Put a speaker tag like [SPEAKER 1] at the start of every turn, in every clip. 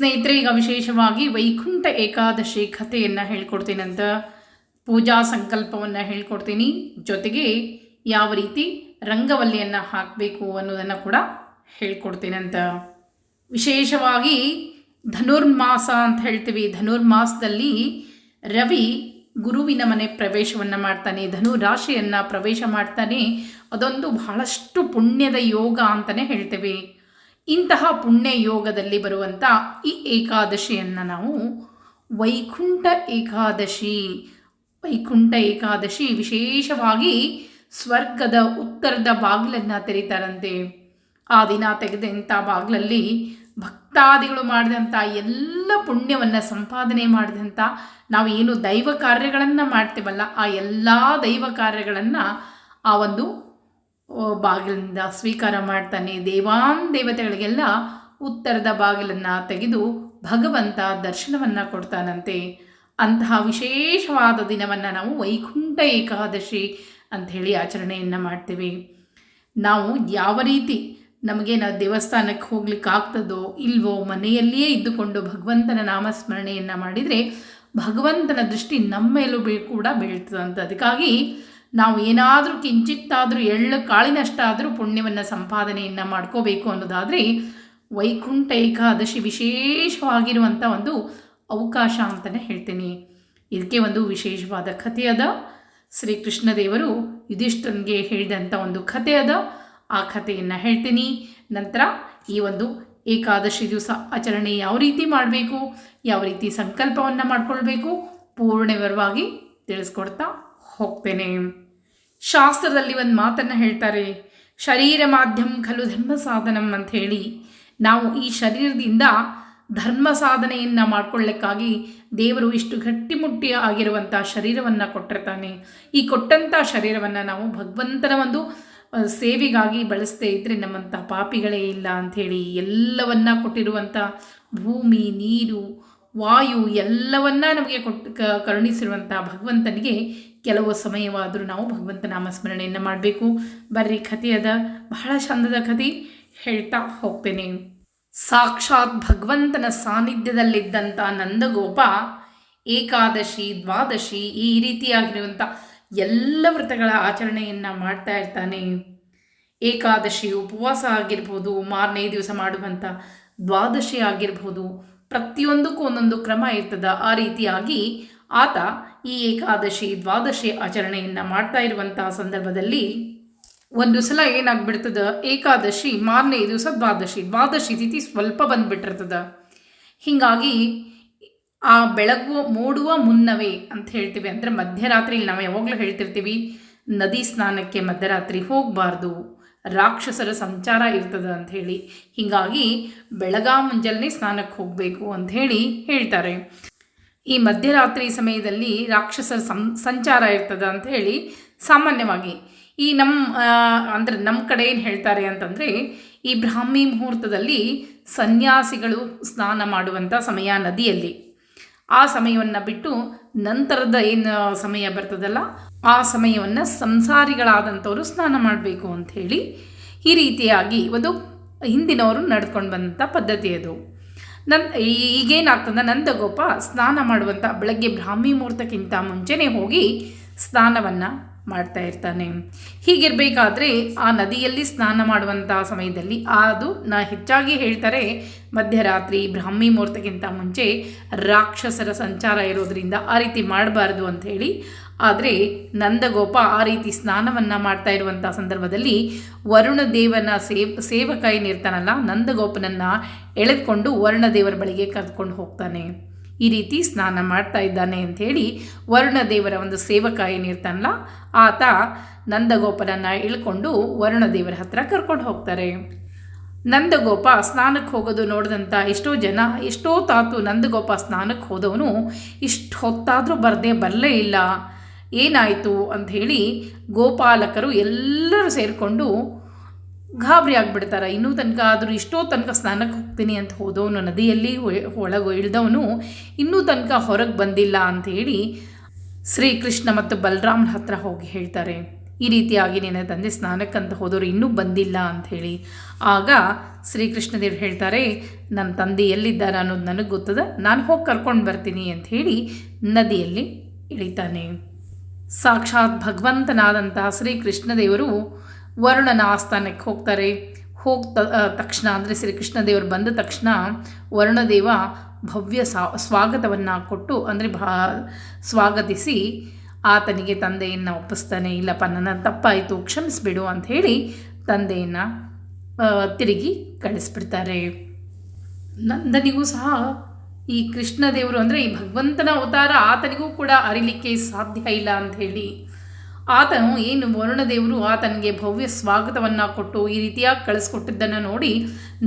[SPEAKER 1] ಸ್ನೇಹಿತರೆ, ಈಗ ವಿಶೇಷವಾಗಿ ವೈಕುಂಠ ಏಕಾದಶಿ ಕಥೆಯನ್ನು ಹೇಳ್ಕೊಡ್ತೀನಂತ, ಪೂಜಾ ಸಂಕಲ್ಪವನ್ನು ಹೇಳ್ಕೊಡ್ತೀನಿ. ಜೊತೆಗೆ ಯಾವ ರೀತಿ ರಂಗವಲ್ಲಿಯನ್ನು ಹಾಕಬೇಕು ಅನ್ನೋದನ್ನು ಕೂಡ ಹೇಳ್ಕೊಡ್ತೀನಂತ. ವಿಶೇಷವಾಗಿ ಧನುರ್ಮಾಸ ಅಂತ ಹೇಳ್ತೀವಿ. ಧನುರ್ಮಾಸದಲ್ಲಿ ರವಿ ಗುರುವಿನ ಮನೆ ಪ್ರವೇಶವನ್ನು ಮಾಡ್ತಾನೆ, ಧನು ರಾಶಿಯನ್ನು ಪ್ರವೇಶ ಮಾಡ್ತಾನೆ. ಅದೊಂದು ಬಹಳಷ್ಟು ಪುಣ್ಯದ ಯೋಗ ಅಂತಲೇ ಹೇಳ್ತೇವೆ. ಇಂತಹ ಪುಣ್ಯ ಯೋಗದಲ್ಲಿ ಬರುವಂಥ ಈ ಏಕಾದಶಿಯನ್ನು ನಾವು ವೈಕುಂಠ ಏಕಾದಶಿ ವಿಶೇಷವಾಗಿ ಸ್ವರ್ಗದ ಉತ್ತರದ ಬಾಗಿಲನ್ನು ತೆರೀತಾರಂತೆ. ಆ ದಿನ ತೆಗೆದಂಥ ಬಾಗಿಲಲ್ಲಿ ಭಕ್ತಾದಿಗಳು ಮಾಡಿದಂಥ ಎಲ್ಲ ಪುಣ್ಯವನ್ನು ಸಂಪಾದನೆ ಮಾಡಿದಂಥ ನಾವು ಏನು ದೈವ ಕಾರ್ಯಗಳನ್ನು ಮಾಡ್ತೇವಲ್ಲ, ಆ ಎಲ್ಲ ದೈವ ಕಾರ್ಯಗಳನ್ನು ಆ ಒಂದು ಬಾಗಿಲಿಂದ ಸ್ವೀಕಾರ ಮಾಡ್ತಾನೆ. ದೇವತೆಗಳಿಗೆಲ್ಲ ಉತ್ತರದ ಬಾಗಿಲನ್ನು ತೆಗೆದು ಭಗವಂತ ದರ್ಶನವನ್ನು ಕೊಡ್ತಾನಂತೆ. ಅಂತಹ ವಿಶೇಷವಾದ ದಿನವನ್ನು ನಾವು ವೈಕುಂಠ ಏಕಾದಶಿ ಅಂಥೇಳಿ ಆಚರಣೆಯನ್ನು ಮಾಡ್ತೀವಿ. ನಾವು ಯಾವ ರೀತಿ ನಮಗೆ ದೇವಸ್ಥಾನಕ್ಕೆ ಹೋಗ್ಲಿಕ್ಕಾಗ್ತದೋ ಇಲ್ವೋ, ಮನೆಯಲ್ಲಿಯೇ ಇದ್ದುಕೊಂಡು ಭಗವಂತನ ನಾಮಸ್ಮರಣೆಯನ್ನು ಮಾಡಿದರೆ ಭಗವಂತನ ದೃಷ್ಟಿ ನಮ್ಮ ಮೇಲೂ ಕೂಡ ಬೀಳ್ತದಂತ. ಅದಕ್ಕಾಗಿ ನಾವು ಏನಾದರೂ ಕಿಂಚಿತ್ತಾದರೂ ಎಳ್ಳು ಕಾಳಿನಷ್ಟಾದರೂ ಪುಣ್ಯವನ್ನು ಸಂಪಾದನೆಯನ್ನು ಮಾಡ್ಕೋಬೇಕು ಅನ್ನೋದಾದರೆ ವೈಕುಂಠ ಏಕಾದಶಿ ವಿಶೇಷವಾಗಿರುವಂಥ ಒಂದು ಅವಕಾಶ ಅಂತಲೇ ಹೇಳ್ತೀನಿ. ಇದಕ್ಕೆ ಒಂದು ವಿಶೇಷವಾದ ಕಥೆ ಅದ. ಶ್ರೀಕೃಷ್ಣದೇವರು ಯುಧಿಷ್ಠನಿಗೆ ಹೇಳಿದಂಥ ಒಂದು ಕಥೆ ಅದ. ಆ ಕಥೆಯನ್ನು ಹೇಳ್ತೀನಿ. ನಂತರ ಈ ಒಂದು ಏಕಾದಶಿ ದಿವಸ ಆಚರಣೆ ಯಾವ ರೀತಿ ಮಾಡಬೇಕು, ಯಾವ ರೀತಿ ಸಂಕಲ್ಪವನ್ನು ಮಾಡಿಕೊಳ್ಬೇಕು, ಪೂರ್ಣ ವಿವರವಾಗಿ ತಿಳಿಸ್ಕೊಡ್ತಾ ಹೋಗ್ತೇನೆ. ಶಾಸ್ತ್ರದಲ್ಲಿ ಒಂದು ಮಾತನ್ನು ಹೇಳ್ತಾರೆ, ಶರೀರ ಮಾಧ್ಯಮ ಖಲು ಧರ್ಮ ಸಾಧನಂ ಅಂತ ಹೇಳಿ. ನಾವು ಈ ಶರೀರದಿಂದ ಧರ್ಮ ಸಾಧನೆಯನ್ನು ಮಾಡ್ಕೊಳ್ಳಿಕ್ಕಾಗಿ ದೇವರು ಇಷ್ಟು ಗಟ್ಟಿಮುಟ್ಟಿ ಆಗಿರುವಂಥ ಶರೀರವನ್ನು ಕೊಟ್ಟಿರ್ತಾನೆ. ಈ ಕೊಟ್ಟಂಥ ಶರೀರವನ್ನು ನಾವು ಭಗವಂತನ ಒಂದು ಸೇವೆಗಾಗಿ ಬಳಸದೇ ಇದ್ದರೆ ನಮ್ಮಂಥ ಪಾಪಿಗಳೇ ಇಲ್ಲ ಅಂಥೇಳಿ ಎಲ್ಲವನ್ನ ಕೊಟ್ಟಿರುವಂಥ ಭೂಮಿ, ನೀರು, ವಾಯು ಎಲ್ಲವನ್ನ ನಮಗೆ ಕರುಣಿಸಿರುವಂಥ ಭಗವಂತನಿಗೆ ಕೆಲವು ಸಮಯವಾದರೂ ನಾವು ಭಗವಂತ ನಾಮಸ್ಮರಣೆಯನ್ನು ಮಾಡಬೇಕು. ಬರ್ರಿ, ಕಥೆಯದ ಬಹಳ ಚಂದದ ಕಥೆ ಹೇಳ್ತಾ ಹೋಗ್ತೇನೆ. ಸಾಕ್ಷಾತ್ ಭಗವಂತನ ಸಾನ್ನಿಧ್ಯದಲ್ಲಿದ್ದಂಥ ನಂದಗೋಪ ಏಕಾದಶಿ, ದ್ವಾದಶಿ ಈ ರೀತಿಯಾಗಿರುವಂಥ ಎಲ್ಲ ವ್ರತಗಳ ಆಚರಣೆಯನ್ನು ಮಾಡ್ತಾ ಇರ್ತಾನೆ. ಏಕಾದಶಿ ಉಪವಾಸ ಆಗಿರ್ಬೋದು, ಮಾರನೇ ದಿವಸ ಮಾಡುವಂಥ ದ್ವಾದಶಿ ಆಗಿರ್ಬೋದು, ಪ್ರತಿಯೊಂದಕ್ಕೂ ಒಂದೊಂದು ಕ್ರಮ ಇರ್ತದೆ. ಆ ರೀತಿಯಾಗಿ ಆತ ಈ ಏಕಾದಶಿ, ದ್ವಾದಶಿ ಆಚರಣೆಯನ್ನು ಮಾಡ್ತಾ ಇರುವಂತಹ ಸಂದರ್ಭದಲ್ಲಿ ಒಂದು ಸಲ ಏನಾಗ್ಬಿಡ್ತದೆ, ಏಕಾದಶಿ ಮಾರನೇ ದಿವಸ ದ್ವಾದಶಿ ತಿಥಿ ಸ್ವಲ್ಪ ಬಂದುಬಿಟ್ಟಿರ್ತದೆ. ಹೀಗಾಗಿ ಆ ಬೆಳಗು ಮೂಡುವ ಮುನ್ನವೇ ಅಂತ ಹೇಳ್ತೀವಿ. ಅಂದರೆ ಮಧ್ಯರಾತ್ರಿಯಲ್ಲಿ ನಾವು ಯಾವಾಗಲೂ ಹೇಳ್ತಿರ್ತೀವಿ, ನದಿ ಸ್ನಾನಕ್ಕೆ ಮಧ್ಯರಾತ್ರಿ ಹೋಗಬಾರ್ದು, ರಾಕ್ಷಸರ ಸಂಚಾರ ಇರ್ತದೆ ಅಂಥೇಳಿ. ಹೀಗಾಗಿ ಮುಂಜಾನೆ ಸ್ನಾನಕ್ಕೆ ಹೋಗಬೇಕು ಅಂಥೇಳಿ ಹೇಳ್ತಾರೆ. ಈ ಮಧ್ಯರಾತ್ರಿ ಸಮಯದಲ್ಲಿ ರಾಕ್ಷಸರ ಸಂಚಾರ ಇರ್ತದೆ ಅಂಥೇಳಿ ಸಾಮಾನ್ಯವಾಗಿ ಈ ನಮ್ಮ ಕಡೆ ಏನು ಹೇಳ್ತಾರೆ ಅಂತಂದರೆ, ಈ ಬ್ರಾಹ್ಮಿ ಮುಹೂರ್ತದಲ್ಲಿ ಸನ್ಯಾಸಿಗಳು ಸ್ನಾನ ಮಾಡುವಂಥ ಸಮಯ ನದಿಯಲ್ಲಿ. ಆ ಸಮಯವನ್ನು ಬಿಟ್ಟು ನಂತರದ ಏನು ಸಮಯ ಬರ್ತದಲ್ಲ, ಆ ಸಮಯವನ್ನು ಸಂಸಾರಿಗಳಾದಂಥವರು ಸ್ನಾನ ಮಾಡಬೇಕು ಅಂಥೇಳಿ ಈ ರೀತಿಯಾಗಿ ಒಂದು ಹಿಂದಿನವರು ನಡ್ಕೊಂಡು ಬಂದಂಥ ಪದ್ಧತಿ ಅದು. ಈಗೇನಾಗ್ತದೆ, ನಂದಗೋಪ ಸ್ನಾನ ಮಾಡುವಂಥ ಬೆಳಗ್ಗೆ ಬ್ರಾಹ್ಮಿ ಮುಹೂರ್ತಕ್ಕಿಂತ ಮುಂಚೆನೇ ಹೋಗಿ ಸ್ನಾನವನ್ನು ಮಾಡ್ತಾ ಇರ್ತಾನೆ. ಹೀಗಿರಬೇಕಾದ್ರೆ ಆ ನದಿಯಲ್ಲಿ ಸ್ನಾನ ಮಾಡುವಂಥ ಸಮಯದಲ್ಲಿ ಅದು ಹೆಚ್ಚಾಗಿ ಹೇಳ್ತಾರೆ ಮಧ್ಯರಾತ್ರಿ ಬ್ರಾಹ್ಮಿ ಮುಹೂರ್ತಕ್ಕಿಂತ ಮುಂಚೆ ರಾಕ್ಷಸರ ಸಂಚಾರ ಇರೋದ್ರಿಂದ ಆ ರೀತಿ ಮಾಡಬಾರ್ದು ಅಂಥೇಳಿ. ಆದರೆ ನಂದಗೋಪ ಆ ರೀತಿ ಸ್ನಾನವನ್ನು ಮಾಡ್ತಾ ಇರುವಂಥ ಸಂದರ್ಭದಲ್ಲಿ ವರುಣ ದೇವನ ಸೇವಕ ಏನಿರ್ತಾನಲ್ಲ, ನಂದಗೋಪನನ್ನು ಎಳೆದುಕೊಂಡು ವರುಣ ದೇವರ ಬಳಿಗೆ ಕರೆದುಕೊಂಡು ಹೋಗ್ತಾನೆ. ಈ ರೀತಿ ಸ್ನಾನ ಮಾಡ್ತಾ ಇದ್ದಾನೆ ಅಂಥೇಳಿ ವರುಣ ದೇವರ ಒಂದು ಸೇವಕ ಏನಿರ್ತಾನಲ್ಲ, ಆತ ನಂದಗೋಪನನ್ನು ಇಳ್ಕೊಂಡು ವರುಣ ದೇವರ ಹತ್ರ ಕರ್ಕೊಂಡು ಹೋಗ್ತಾರೆ. ನಂದಗೋಪ ಸ್ನಾನಕ್ಕೆ ಹೋಗೋದು ನೋಡಿದಂಥ ಎಷ್ಟೋ ಜನ, ಎಷ್ಟೋ ತಾತು ನಂದಗೋಪ ಸ್ನಾನಕ್ಕೆ ಹೋದವನು ಇಷ್ಟು ಹೊತ್ತಾದರೂ ಬರಲೇ ಇಲ್ಲ, ಏನಾಯಿತು ಅಂಥೇಳಿ ಗೋಪಾಲಕರು ಎಲ್ಲರೂ ಸೇರಿಕೊಂಡು ಗಾಬರಿ ಆಗಿಬಿಡ್ತಾರೆ. ಇನ್ನೂ ತನಕ ಆದರೂ ಇಷ್ಟೋ ತನಕ ಸ್ನಾನಕ್ಕೆ ಹೋಗ್ತೀನಿ ಅಂತ ಹೋದವನು, ನದಿಯಲ್ಲಿ ಒಳಗೆ ಇಳಿದವನು ಇನ್ನೂ ತನಕ ಹೊರಗೆ ಬಂದಿಲ್ಲ ಅಂಥೇಳಿ ಶ್ರೀಕೃಷ್ಣ ಮತ್ತು ಬಲರಾಮನ ಹತ್ರ ಹೋಗಿ ಹೇಳ್ತಾರೆ. ಈ ರೀತಿಯಾಗಿ ನಿನ್ನ ತಂದೆ ಸ್ನಾನಕ್ಕಂತ ಹೋದವರು ಇನ್ನೂ ಬಂದಿಲ್ಲ ಅಂಥೇಳಿ. ಆಗ ಶ್ರೀಕೃಷ್ಣದೇವರು ಹೇಳ್ತಾರೆ, ನನ್ನ ತಂದೆ ಎಲ್ಲಿದ್ದಾರೆ ಅನ್ನೋದು ನನಗೆ ಗೊತ್ತದ, ನಾನು ಹೋಗಿ ಕರ್ಕೊಂಡು ಬರ್ತೀನಿ ಅಂಥೇಳಿ ನದಿಯಲ್ಲಿ ಇಳಿತಾನೆ. ಸಾಕ್ಷಾತ್ ಭಗವಂತನಾದಂಥ ಶ್ರೀಕೃಷ್ಣದೇವರು ವರುಣನ ಆಸ್ಥಾನಕ್ಕೆ ಹೋಗ್ತಾರೆ. ತಕ್ಷಣ ಅಂದರೆ ಶ್ರೀಕೃಷ್ಣದೇವರು ಬಂದ ತಕ್ಷಣ ವರುಣದೇವ ಭವ್ಯ ಸ್ವಾಗತವನ್ನು ಕೊಟ್ಟು ಅಂದರೆ ಸ್ವಾಗತಿಸಿ ಆತನಿಗೆ ತಂದೆಯನ್ನು ಒಪ್ಪಿಸ್ತಾನೆ. ಇಲ್ಲಪ್ಪ, ನನ್ನ ತಪ್ಪಾಯಿತು, ಕ್ಷಮಿಸಿಬಿಡು ಅಂಥೇಳಿ ತಂದೆಯನ್ನು ತಿರುಗಿ ಕಳಿಸ್ಬಿಡ್ತಾರೆ. ನಂದನಿಗೂ ಸಹ ಈ ಕೃಷ್ಣದೇವರು ಅಂದರೆ ಈ ಭಗವಂತನ ಅವತಾರ ಆತನಿಗೂ ಕೂಡ ಅರಿಲಿಕ್ಕೆ ಸಾಧ್ಯ ಇಲ್ಲ ಅಂಥೇಳಿ ಆತನು ಏನು ವರುಣದೇವರು ಆತನಿಗೆ ಭವ್ಯ ಸ್ವಾಗತವನ್ನು ಕೊಟ್ಟು ಈ ರೀತಿಯಾಗಿ ಕಳಿಸ್ಕೊಟ್ಟಿದ್ದನ್ನು ನೋಡಿ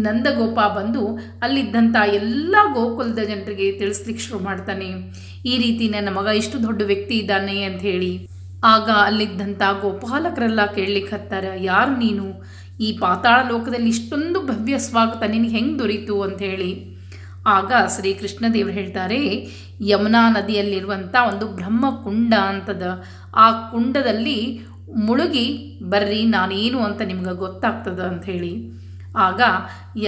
[SPEAKER 1] ನಂದಗೋಪ ಬಂದು ಅಲ್ಲಿದ್ದಂಥ ಎಲ್ಲ ಗೋಕುಲದ ಜನರಿಗೆ ತಿಳಿಸ್ಲಿಕ್ಕೆ ಶುರು ಮಾಡ್ತಾನೆ. ಈ ರೀತಿ ನನ್ನ ಮಗ ಇಷ್ಟು ದೊಡ್ಡ ವ್ಯಕ್ತಿ ಇದ್ದಾನೆ ಅಂಥೇಳಿ. ಆಗ ಅಲ್ಲಿದ್ದಂಥ ಗೋಪಾಲಕರೆಲ್ಲ ಕೇಳಲಿಕ್ಕೆ ಹತ್ತಾರೆ, ಯಾರು ನೀನು? ಈ ಪಾತಾಳ ಲೋಕದಲ್ಲಿ ಇಷ್ಟೊಂದು ಭವ್ಯ ಸ್ವಾಗತ ನಿನಗೆ ಹೆಂಗೆ ದೊರೀತು ಅಂಥೇಳಿ. ಆಗ ಶ್ರೀಕೃಷ್ಣದೇವರು ಹೇಳ್ತಾರೆ, ಯಮುನಾ ನದಿಯಲ್ಲಿರುವಂಥ ಒಂದು ಬ್ರಹ್ಮಕುಂಡ ಅಂತದ, ಆ ಕುಂಡದಲ್ಲಿ ಮುಳುಗಿ ಬರ್ರಿ, ನಾನೇನು ಅಂತ ನಿಮ್ಗೆ ಗೊತ್ತಾಗ್ತದ ಅಂಥೇಳಿ. ಆಗ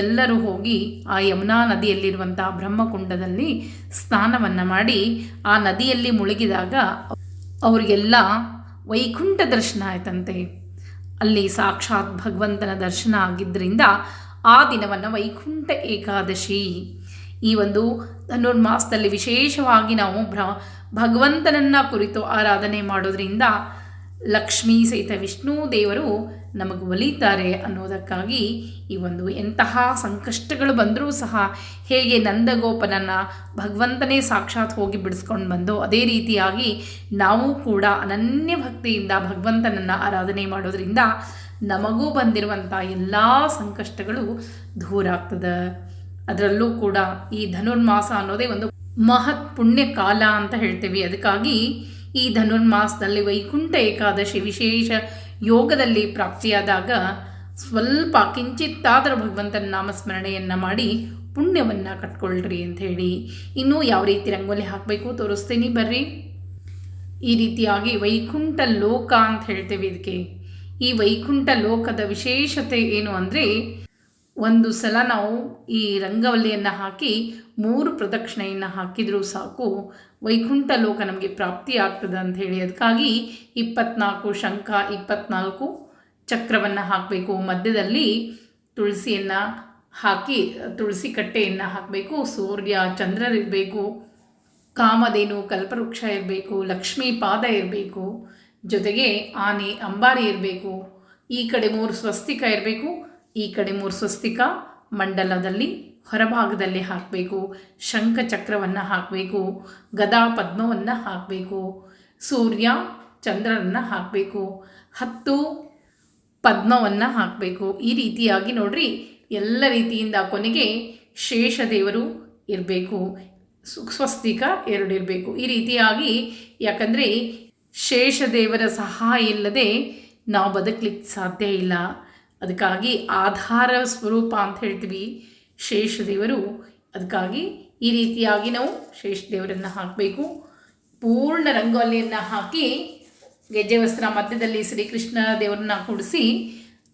[SPEAKER 1] ಎಲ್ಲರೂ ಹೋಗಿ ಆ ಯಮುನಾ ನದಿಯಲ್ಲಿರುವಂಥ ಬ್ರಹ್ಮಕುಂಡದಲ್ಲಿ ಸ್ನಾನವನ್ನು ಮಾಡಿ ಆ ನದಿಯಲ್ಲಿ ಮುಳುಗಿದಾಗ ಅವರಿಗೆಲ್ಲ ವೈಕುಂಠ ದರ್ಶನ ಆಯ್ತಂತೆ. ಅಲ್ಲಿ ಸಾಕ್ಷಾತ್ ಭಗವಂತನ ದರ್ಶನ ಆಗಿದ್ದರಿಂದ ಆ ದಿನವನ್ನು ವೈಕುಂಠ ಏಕಾದಶಿ, ಈ ಒಂದು ಧನುರ್ಮಾಸದಲ್ಲಿ ವಿಶೇಷವಾಗಿ ನಾವು ಭಗವಂತನನ್ನು ಕುರಿತು ಆರಾಧನೆ ಮಾಡೋದ್ರಿಂದ ಲಕ್ಷ್ಮೀ ಸಹಿತ ವಿಷ್ಣು ದೇವರು ನಮಗೆ ಒಲಿತಾರೆ ಅನ್ನೋದಕ್ಕಾಗಿ ಈ ಒಂದು ಎಂತಹ ಸಂಕಷ್ಟಗಳು ಬಂದರೂ ಸಹ ಹೇಗೆ ನಂದಗೋಪನನ್ನು ಭಗವಂತನೇ ಸಾಕ್ಷಾತ್ ಹೋಗಿ ಬಿಡಿಸ್ಕೊಂಡು ಬಂದೋ ಅದೇ ರೀತಿಯಾಗಿ ನಾವು ಕೂಡ ಅನನ್ಯ ಭಕ್ತಿಯಿಂದ ಭಗವಂತನನ್ನು ಆರಾಧನೆ ಮಾಡೋದ್ರಿಂದ ನಮಗೂ ಬಂದಿರುವಂಥ ಎಲ್ಲ ಸಂಕಷ್ಟಗಳು ದೂರ ಆಗ್ತದೆ. ಅದರಲ್ಲೂ ಕೂಡ ಈ ಧನುರ್ಮಾಸ ಅನ್ನೋದೇ ಒಂದು ಮಹತ್ ಪುಣ್ಯ ಕಾಲ ಅಂತ ಹೇಳ್ತೀವಿ. ಅದಕ್ಕಾಗಿ ಈ ಧನುರ್ಮಾಸದಲ್ಲಿ ವೈಕುಂಠ ಏಕಾದಶಿ ವಿಶೇಷ ಯೋಗದಲ್ಲಿ ಪ್ರಾಪ್ತಿಯಾದಾಗ ಸ್ವಲ್ಪ ಕಿಂಚಿತ್ತಾದರೂ ಭಗವಂತನ ನಾಮಸ್ಮರಣೆಯನ್ನು ಮಾಡಿ ಪುಣ್ಯವನ್ನು ಕಟ್ಕೊಳ್ರಿ ಅಂಥೇಳಿ. ಇನ್ನೂ ಯಾವ ರೀತಿ ರಂಗೋಲಿ ಹಾಕಬೇಕು ತೋರಿಸ್ತೀನಿ ಬರ್ರಿ. ಈ ರೀತಿಯಾಗಿ ವೈಕುಂಠ ಲೋಕ ಅಂತ ಹೇಳ್ತೇವೆ ಇದಕ್ಕೆ. ಈ ವೈಕುಂಠ ಲೋಕದ ವಿಶೇಷತೆ ಏನು ಅಂದರೆ, ಒಂದು ಸಲ ನಾವು ಈ ರಂಗವಲ್ಲಿಯನ್ನು ಹಾಕಿ 3 ಪ್ರದಕ್ಷಿಣೆಯನ್ನು ಹಾಕಿದರೂ ಸಾಕು ವೈಕುಂಠ ಲೋಕ ನಮಗೆ ಪ್ರಾಪ್ತಿ ಆಗ್ತದೆ ಅಂಥೇಳಿ. ಅದಕ್ಕಾಗಿ 24 ಶಂಖ 24 ಚಕ್ರವನ್ನು ಹಾಕಬೇಕು. ಮಧ್ಯದಲ್ಲಿ ತುಳಸಿಯನ್ನು ಹಾಕಿ ತುಳಸಿ ಕಟ್ಟೆಯನ್ನು ಹಾಕಬೇಕು. ಸೂರ್ಯ ಚಂದ್ರರಿರಬೇಕು, ಕಾಮಧೇನು ಕಲ್ಪವೃಕ್ಷ ಇರಬೇಕು, ಲಕ್ಷ್ಮೀ ಪಾದ ಇರಬೇಕು, ಜೊತೆಗೆ ಆನೆ ಅಂಬಾರಿ ಇರಬೇಕು. ಈ ಕಡೆ 3 ಸ್ವಸ್ತಿಕ ಇರಬೇಕು, ಈ ಕಡೆ 3 ಸ್ವಸ್ತಿಕ ಮಂಡಲದಲ್ಲಿ ಹೊರಭಾಗದಲ್ಲಿ ಹಾಕಬೇಕು. ಶಂಖ ಚಕ್ರವನ್ನು ಹಾಕಬೇಕು, ಗದಾ ಪದ್ಮವನ್ನು ಹಾಕಬೇಕು, ಸೂರ್ಯ ಚಂದ್ರರನ್ನು ಹಾಕಬೇಕು, 10 ಪದ್ಮವನ್ನು ಹಾಕಬೇಕು. ಈ ರೀತಿಯಾಗಿ ನೋಡ್ರಿ ಎಲ್ಲ ರೀತಿಯಿಂದ ಕೊನೆಗೆ ಶೇಷದೇವರು ಇರಬೇಕು, ಸ್ವಸ್ತಿಕ 2 ಇರಬೇಕು. ಈ ರೀತಿಯಾಗಿ, ಯಾಕಂದರೆ ಶೇಷದೇವರ ಸಹಾಯ ಇಲ್ಲದೆ ನಾವು ಬದುಕಲಿಕ್ಕೆ ಸಾಧ್ಯ ಇಲ್ಲ. ಅದಕ್ಕಾಗಿ ಆಧಾರ ಸ್ವರೂಪ ಅಂತ ಹೇಳ್ತೀವಿ ಶೇಷದೇವರು. ಅದಕ್ಕಾಗಿ ಈ ರೀತಿಯಾಗಿ ನಾವು ಶೇಷದೇವರನ್ನು ಹಾಕಬೇಕು. ಪೂರ್ಣ ರಂಗೋಲಿಯನ್ನು ಹಾಕಿ ಗೆಜ್ಜೆ ವಸ್ತ್ರ ಮಧ್ಯದಲ್ಲಿ ಶ್ರೀಕೃಷ್ಣ ದೇವರನ್ನ ಕೂಡಿಸಿ,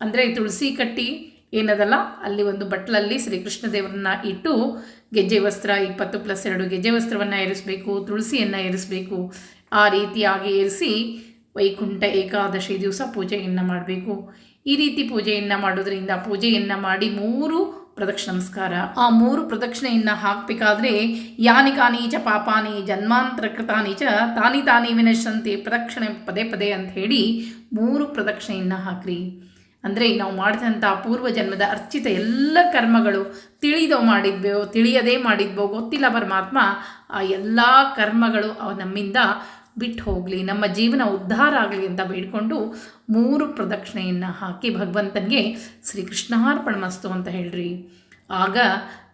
[SPEAKER 1] ಅಂದರೆ ತುಳಸಿ ಕಟ್ಟಿ ಏನದಲ್ಲ ಅಲ್ಲಿ ಒಂದು ಬಟ್ಲಲ್ಲಿ ಶ್ರೀಕೃಷ್ಣ ದೇವರನ್ನ ಇಟ್ಟು ಗೆಜ್ಜೆ ವಸ್ತ್ರ 20+2 ಗೆಜ್ಜೆ ವಸ್ತ್ರವನ್ನು ಏರಿಸಬೇಕು, ತುಳಸಿಯನ್ನು ಏರಿಸಬೇಕು. ಆ ರೀತಿಯಾಗಿ ಏರಿಸಿ ವೈಕುಂಠ ಏಕಾದಶಿ ದಿವಸ ಪೂಜೆಯನ್ನು ಮಾಡಬೇಕು. ಈ ರೀತಿ ಪೂಜೆಯನ್ನು ಮಾಡೋದ್ರಿಂದ ಪೂಜೆಯನ್ನು ಮಾಡಿ 3 ಪ್ರದಕ್ಷಿಣ ನಮಸ್ಕಾರ, ಆ 3 ಪ್ರದಕ್ಷಿಣೆಯನ್ನು ಹಾಕಬೇಕಾದ್ರೆ ಯಾನಿ ಕಾನಿ ಚ ಪಾಪಾನಿ ಜನ್ಮಾಂತರ ಕೃತಾನಿ ಚ ತಾನಿ ತಾನಿ ವಿನಶ್ಯಂತೆ ಪ್ರದಕ್ಷಿಣೆ ಪದೇ ಪದೇ ಅಂತ ಹೇಳಿ 3 ಪ್ರದಕ್ಷಿಣೆಯನ್ನು ಹಾಕ್ರಿ. ಅಂದರೆ ನಾವು ಮಾಡಿದಂಥ ಪೂರ್ವ ಜನ್ಮದ ಅರ್ಚಿತ ಎಲ್ಲ ಕರ್ಮಗಳು ತಿಳಿದೋ ಮಾಡಿದ್ವೋ ತಿಳಿಯದೇ ಮಾಡಿದ್ವೋ ಗೊತ್ತಿಲ್ಲ ಪರಮಾತ್ಮ, ಆ ಎಲ್ಲ ಕರ್ಮಗಳು ನಮ್ಮಿಂದ ಬಿಟ್ಟು ಹೋಗಲಿ, ನಮ್ಮ ಜೀವನ ಉದ್ಧಾರ ಆಗಲಿ ಅಂತ ಬೇಡಿಕೊಂಡು 3 ಪ್ರದಕ್ಷಿಣೆಯನ್ನು ಹಾಕಿ ಭಗವಂತನಿಗೆ ಶ್ರೀಕೃಷ್ಣಾರ್ಪಣಮಸ್ತು ಅಂತ ಹೇಳ್ರಿ. ಆಗ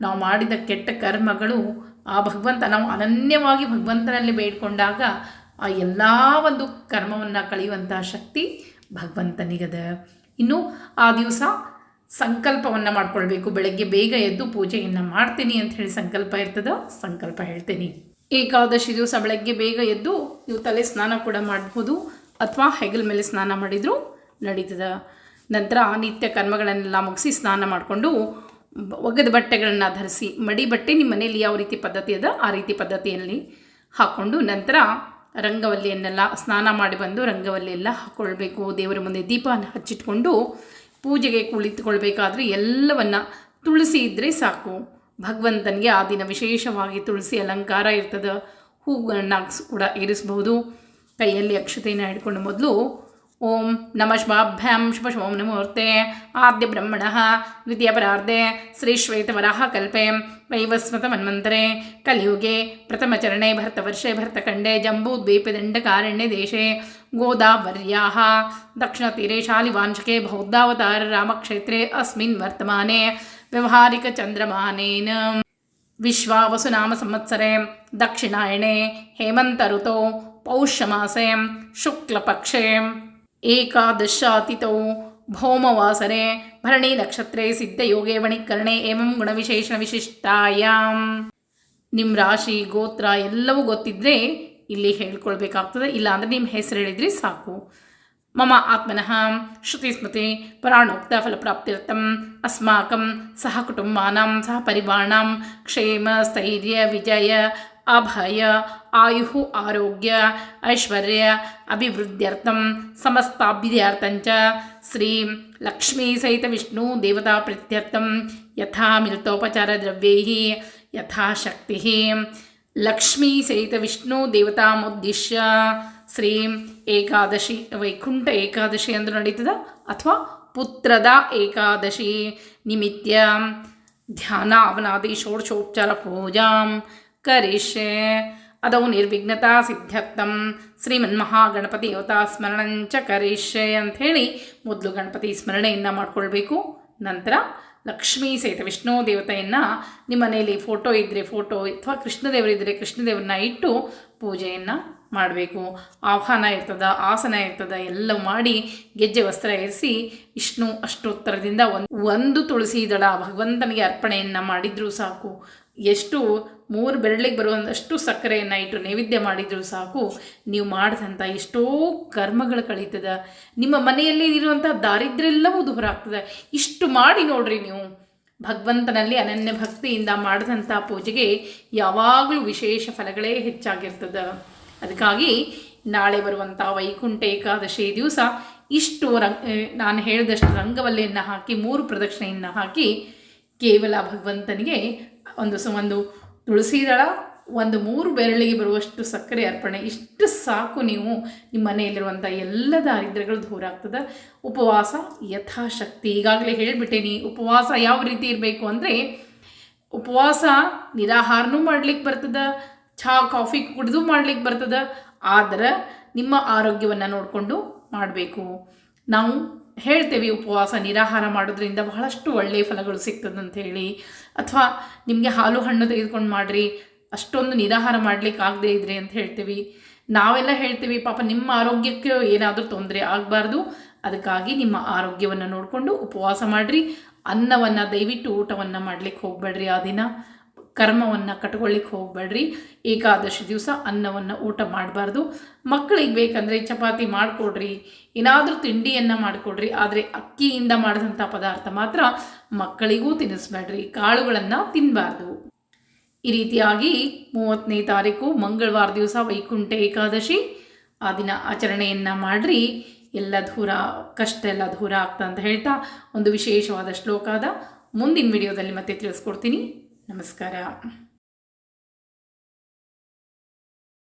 [SPEAKER 1] ನಾವು ಮಾಡಿದ ಕೆಟ್ಟ ಕರ್ಮಗಳು ಆ ಭಗವಂತ, ನಾವು ಅನನ್ಯವಾಗಿ ಭಗವಂತನಲ್ಲಿ ಬೇಡಿಕೊಂಡಾಗ ಆ ಎಲ್ಲ ಒಂದು ಕರ್ಮವನ್ನು ಕಳೆಯುವಂಥ ಶಕ್ತಿ ಭಗವಂತನಿಗದ. ಇನ್ನು ಆ ದಿವಸ ಸಂಕಲ್ಪವನ್ನು ಮಾಡ್ಕೊಳ್ಬೇಕು. ಬೆಳಗ್ಗೆ ಬೇಗ ಎದ್ದು ಪೂಜೆಯನ್ನು ಮಾಡ್ತೀನಿ ಅಂತ ಹೇಳಿ ಸಂಕಲ್ಪ ಇರ್ತದೆ, ಸಂಕಲ್ಪ ಹೇಳ್ತೀನಿ. ಏಕಾದಶಿ ದಿವಸ ಬೆಳಗ್ಗೆ ಬೇಗ ಎದ್ದು ನೀವು ತಲೆ ಸ್ನಾನ ಕೂಡ ಮಾಡ್ಬೋದು. ಅಥವಾ ಹೆಗಲ ಮೇಲೆ ಸ್ನಾನ ಮಾಡಿದರೂ ನಡೀತದೆ. ನಂತರ ನಿತ್ಯ ಕರ್ಮಗಳನ್ನೆಲ್ಲ ಮುಗಿಸಿ ಸ್ನಾನ ಮಾಡಿಕೊಂಡು ಒಗೆದ ಬಟ್ಟೆಗಳನ್ನು ಧರಿಸಿ, ಮಡಿ ಬಟ್ಟೆ ನಿಮ್ಮ ಮನೆಯಲ್ಲಿ ಯಾವ ರೀತಿ ಪದ್ಧತಿ ಅದ ಆ ರೀತಿ ಪದ್ಧತಿಯಲ್ಲಿ ಹಾಕ್ಕೊಂಡು ನಂತರ ರಂಗವಲ್ಲಿಯನ್ನೆಲ್ಲ ಸ್ನಾನ ಮಾಡಿ ಬಂದು ರಂಗವಲ್ಲಿಯೆಲ್ಲ ಹಾಕ್ಕೊಳ್ಬೇಕು. ದೇವರ ಮುಂದೆ ದೀಪವನ್ನು ಹಚ್ಚಿಟ್ಕೊಂಡು ಪೂಜೆಗೆ ಕುಳಿತುಕೊಳ್ಬೇಕಾದ್ರೆ ಎಲ್ಲವನ್ನ ತುಳಸಿ ಇದ್ದರೆ ಸಾಕು. ಭಗವಂತನಿಗೆ ಆ ದಿನ ವಿಶೇಷವಾಗಿ ತುಳಸಿ ಅಲಂಕಾರ ಇರ್ತದೆ. ಹೂಗಳನ್ನು ಕೂಡ ಏರಿಸಬಹುದು. ಕೈಯಲ್ಲಿ ಅಕ್ಷತೆಯನ್ನು ಹಿಡ್ಕೊಂಡು ಮೊದಲು ಓಂ ನಮಃ ಶಿವಾಭ್ಯಾಂ ಶುಭ ಶುಭಂ ನಮೂರ್ತೆ ಆದ್ಯ ಬ್ರಹ್ಮಣಃ ದ್ವಿತೀಯ ಪರಾರ್ಧೆ ಶ್ರೀ ಶ್ವೇತವರಾಹ ಕಲ್ಪೆ ವೈವಸ್ವತ ಮನ್ವಂತರೆ ಕಲಿಯುಗೆ ಪ್ರಥಮಚರಣೆ ಭರತವರ್ಷೆ ಭರತಖಂಡೆ ಜಂಬೂದ್ವೀಪದಂಡಕಾರಣ್ಯ ದೇಶೆ ಗೋದಾವರ್ಯಾಃ ದಕ್ಷಿಣತೀರೆ ಶಾಲಿವಾಂಶಕೆ ಬೌದ್ಧಾವತಾರ ರಾಮಕ್ಷೇತ್ರೆ ಅಸ್ಮಿನ್ ವರ್ತಮಾನೆ ವ್ಯವಹಾರಿಕ ಚಂದ್ರಮಾನೇನ ವಿಶ್ವಾವಸುನಾಮ ಸಂವತ್ಸರೆ ದಕ್ಷಿಣಾಯಣೆ ಹೇಮಂತ ಋತೌ ಪೌಷ್ಯಮಾಸೆ ಶುಕ್ಲಪಕ್ಷೆ ಏಕಾದಶಾತಿಥೌ ಭೌಮವಾಸರೆ ಭರಣಿ ನಕ್ಷತ್ರೆ ಸಿದ್ಧಯೋಗೆ ವಣಿಕರ್ಣೆ ಏವಂ ಗುಣವಿಶೇಷಣ ವಿಶಿಷ್ಟಾಯಾಮ್. ನಿಮ್ಮ ರಾಶಿ ಗೋತ್ರ ಎಲ್ಲವೂ ಗೊತ್ತಿದ್ದರೆ ಇಲ್ಲಿ ಹೇಳ್ಕೊಳ್ಬೇಕಾಗ್ತದೆ. ಇಲ್ಲಾಂದರೆ ನಿಮ್ಮ ಹೆಸರು ಹೇಳಿದರೆ ಸಾಕು. ಮಮ ಆತ್ಮನಃ ಶ್ರುತಿಸ್ಮೃತಿ ಪುರಾಣೋಕ್ತ ಫಲಪ್ರಾಪ್ತ್ಯರ್ಥಂ ಅಸ್ಮಾಕಂ ಸಹ ಕುಟುಂಬಾನಾಂ ಸಹ ಪರಿವಾರಾಣಾಂ ಕ್ಷೇಮ ಸ್ಥೈರ್ಯ ವಿಜಯ ಅಭಯ ಆಯು ಆರೋಗ್ಯ ಐಶ್ವರ್ಯ ಅಭಿವೃದ್ಧ್ಯರ್ಥಂ ಸಮಸ್ತಾಭ್ಯುದಯಾರ್ಥಂಚ ಶ್ರೀ ಲಕ್ಷ್ಮೀ ಸಹಿತ ವಿಷ್ಣು ದೇವತಾ ಪ್ರೀತ್ಯರ್ಥಂ ಯಥಾ ಮಿಲಿತೋಪಚಾರ ದ್ರವ್ಯೈಃ ಯಥಾಶಕ್ತಿ ಲಕ್ಷ್ಮೀ ಸಹಿತ ವಿಷ್ಣು ದೇವತಾಮುದ್ದೇಶ್ಯ ಶ್ರೀ ಏಕಾದಶಿ ವೈಕುಂಠ ಏಕಾದಶಿ ಅಂದ್ರೂ ನಡೀತದ ಅಥವಾ ಪುತ್ರದ ಏಕಾದಶಿ ನಿಮಿತ್ಯ ಧ್ಯಾನ ಅವನಾದಿ ಷೋಡಶೋಪಚಾರ ಪೂಜಾಂ ಕರಿಷ್ಯೆ ಅದೌ ನಿರ್ವಿಘ್ನತಾ ಸಿದ್ಧ್ಯರ್ಥಂ ಶ್ರೀಮನ್ಮಹಾಗಣಪತಿ ದೇವತಾ ಸ್ಮರಣಂಚ ಕರಿಷ್ಯೆ ಅಂಥೇಳಿ ಮೊದಲು ಗಣಪತಿ ಸ್ಮರಣೆಯನ್ನು ಮಾಡಿಕೊಳ್ಬೇಕು. ನಂತರ ಲಕ್ಷ್ಮೀ ಸಹಿತ ವಿಷ್ಣು ದೇವತೆಯನ್ನು ನಿಮ್ಮ ಮನೆಯಲ್ಲಿ ಫೋಟೋ ಇದ್ದರೆ ಫೋಟೋ ಅಥವಾ ಕೃಷ್ಣದೇವರಿದ್ದರೆ ಕೃಷ್ಣದೇವರನ್ನ ಇಟ್ಟು ಪೂಜೆಯನ್ನು ಮಾಡಬೇಕು. ಆಹ್ವಾನ ಇರ್ತದೆ, ಆಸನ ಇರ್ತದೆ, ಎಲ್ಲ ಮಾಡಿ ಗೆಜ್ಜೆ ವಸ್ತ್ರ ಏರಿಸಿ ವಿಷ್ಣು ಅಷ್ಟೋತ್ತರದಿಂದ ಒಂದು ತುಳಸಿ ದಳ ಭಗವಂತನಿಗೆ ಅರ್ಪಣೆಯನ್ನು ಮಾಡಿದರೂ ಸಾಕು. ಎಷ್ಟು 3 ಬೆರಳಿಗೆ ಬರುವಂಥಷ್ಟು ಸಕ್ಕರೆಯನ್ನು ಇಟ್ಟು ನೈವೇದ್ಯ ಮಾಡಿದರೂ ಸಾಕು. ನೀವು ಮಾಡಿದಂಥ ಎಷ್ಟೋ ಕರ್ಮಗಳು ಕಳೀತದೆ. ನಿಮ್ಮ ಮನೆಯಲ್ಲಿ ಇರುವಂಥ ದಾರಿದ್ರ್ಯೆಲ್ಲವೂ ದೂರ ಆಗ್ತದೆ. ಇಷ್ಟು ಮಾಡಿ ನೋಡ್ರಿ ನೀವು. ಭಗವಂತನಲ್ಲಿ ಅನನ್ಯ ಭಕ್ತಿಯಿಂದ ಮಾಡಿದಂಥ ಪೂಜೆಗೆ ಯಾವಾಗಲೂ ವಿಶೇಷ ಫಲಗಳೇ ಹೆಚ್ಚಾಗಿರ್ತದೆ. ಅದಕ್ಕಾಗಿ ನಾಳೆ ಬರುವಂಥ ವೈಕುಂಠ ಏಕಾದಶಿ ದಿವಸ ಇಷ್ಟು ನಾನು ಹೇಳಿದಷ್ಟು ರಂಗವಲ್ಲಿಯನ್ನು ಹಾಕಿ 3 ಪ್ರದಕ್ಷಿಣೆಯನ್ನು ಹಾಕಿ ಕೇವಲ ಭಗವಂತನಿಗೆ ಒಂದು ತುಳಸಿ ದಳ, 3 ಬೆರಳಿಗೆ ಬರುವಷ್ಟು ಸಕ್ಕರೆ ಅರ್ಪಣೆ, ಇಷ್ಟು ಸಾಕು. ನೀವು ನಿಮ್ಮ ಮನೆಯಲ್ಲಿರುವಂಥ ಎಲ್ಲ ದಾರಿದ್ರ್ಯಗಳು ದೂರ ಆಗ್ತದೆ. ಉಪವಾಸ ಯಥಾಶಕ್ತಿ ಈಗಾಗಲೇ ಹೇಳಿಬಿಟ್ಟೇನಿ. ಉಪವಾಸ ಯಾವ ರೀತಿ ಇರಬೇಕು ಅಂದರೆ, ಉಪವಾಸ ನಿರಾಹಾರನೂ ಮಾಡ್ಲಿಕ್ಕೆ ಬರ್ತದೆ, ಚಹಾ ಕಾಫಿ ಕುಡಿದು ಮಾಡ್ಲಿಕ್ಕೆ ಬರ್ತದೆ. ಆದರೆ ನಿಮ್ಮ ಆರೋಗ್ಯವನ್ನು ನೋಡಿಕೊಂಡು ಮಾಡಬೇಕು. ನಾವು ಹೇಳ್ತೇವೆ ಉಪವಾಸ ನಿರಾಹಾರ ಮಾಡೋದ್ರಿಂದ ಬಹಳಷ್ಟು ಒಳ್ಳೆಯ ಫಲಗಳು ಸಿಗ್ತದೆ ಅಂತ ಹೇಳಿ, ಅಥವಾ ನಿಮಗೆ ಹಾಲು ಹಣ್ಣು ತೆಗೆದುಕೊಂಡು ಮಾಡಿರಿ, ಅಷ್ಟೊಂದು ನಿರಾಹಾರ ಮಾಡಲಿಕ್ಕೆ ಆಗದೆ ಇದ್ರಿ ಅಂತ ಹೇಳ್ತೀವಿ. ನಾವೆಲ್ಲ ಹೇಳ್ತೀವಿ ಪಾಪ ನಿಮ್ಮ ಆರೋಗ್ಯಕ್ಕೆ ಏನಾದರೂ ತೊಂದರೆ ಆಗಬಾರ್ದು, ಅದಕ್ಕಾಗಿ ನಿಮ್ಮ ಆರೋಗ್ಯವನ್ನು ನೋಡಿಕೊಂಡು ಉಪವಾಸ ಮಾಡಿರಿ. ಅನ್ನವನ್ನು ದಯವಿಟ್ಟು ಊಟವನ್ನು ಮಾಡಲಿಕ್ಕೆ ಹೋಗಬೇಡ್ರಿ. ಆ ದಿನ ಕರ್ಮವನ್ನು ಕಟ್ಕೊಳ್ಳಿಕ್ಕೆ ಹೋಗಬೇಡ್ರಿ. ಏಕಾದಶಿ ದಿವಸ ಅನ್ನವನ್ನು ಊಟ ಮಾಡಬಾರ್ದು. ಮಕ್ಕಳಿಗೆ ಬೇಕಂದರೆ ಚಪಾತಿ ಮಾಡಿಕೊಡ್ರಿ, ಏನಾದರೂ ತಿಂಡಿಯನ್ನು ಮಾಡಿಕೊಡ್ರಿ. ಆದರೆ ಅಕ್ಕಿಯಿಂದ ಮಾಡಿದಂಥ ಪದಾರ್ಥ ಮಾತ್ರ ಮಕ್ಕಳಿಗೂ ತಿನ್ನಿಸ್ಬೇಡ್ರಿ. ಕಾಳುಗಳನ್ನು ತಿನ್ನಬಾರ್ದು. ಈ ರೀತಿಯಾಗಿ 30ನೇ ತಾರೀಕು ಮಂಗಳವಾರ ದಿವಸ ವೈಕುಂಠ ಏಕಾದಶಿ, ಆ ದಿನ ಆಚರಣೆಯನ್ನು ಮಾಡಿರಿ. ಎಲ್ಲ ದೂರ ಕಷ್ಟ ಎಲ್ಲ ದೂರ ಆಗ್ತಾ ಅಂತ ಹೇಳ್ತಾ ಒಂದು ವಿಶೇಷವಾದ ಶ್ಲೋಕ ಅದ ಮುಂದಿನ ವಿಡಿಯೋದಲ್ಲಿ ಮತ್ತೆ ತಿಳಿಸ್ಕೊಡ್ತೀನಿ. ನಮಸ್ಕಾರ.